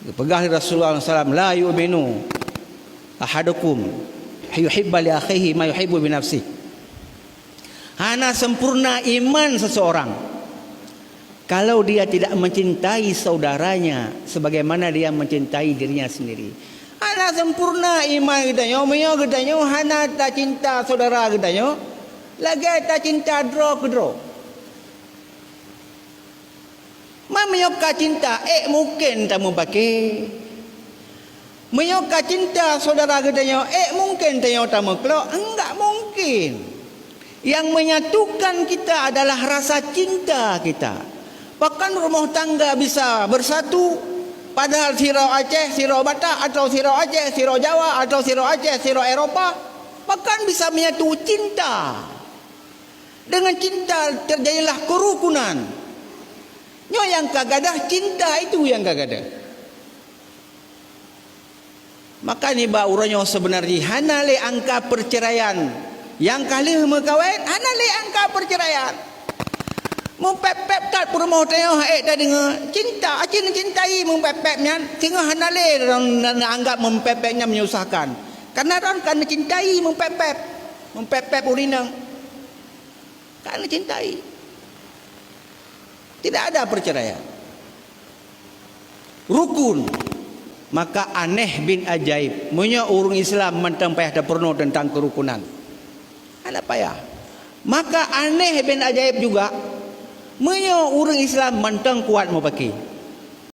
Pegah Rasulullah SAW, la yu'minu ahadukum yuhibba li akhihi ma yuhibbu bi nafsihi. Hana sempurna iman seseorang kalau dia tidak mencintai saudaranya sebagaimana dia mencintai dirinya sendiri. Hana sempurna iman gedanyo, menyo gedanyo hana tak cinta saudara gedanyo, lagi tak cinta dro kedro. Menyokka cinta, mungkin tamu pakai. Menyokka cinta saudara gedanyo, mungkin tayo tamu kelok, enggak mungkin. Yang menyatukan kita adalah rasa cinta kita. Bahkan rumah tangga bisa bersatu, padahal sirau Aceh, sirau Batak, atau sirau Aceh, sirau Jawa, atau sirau Aceh, sirau Eropah, bahkan bisa menyatu cinta. Dengan cinta terjadilah kerukunan. Nyo yang kagadah cinta itu yang kagadah. Maka ni ba uranyo sebenarnya hana le angka perceraian. Yang kali mekawin hana le angka perceraian. Mempepep kat rumah tayo dah dengar cinta, acin cintai mempepep nyan sehingga hana le anggap mempepeknya menyusahkan. Karena cintai mempepep urinang. Karena cintai. Tidak ada perceraian. Rukun. Maka aneh bin ajaib. Punya orang Islam mentang payah dah perno tentang kerukunan. Ada payah. Maka aneh bin ajaib juga. Punya orang Islam mentang kuat mau pakai.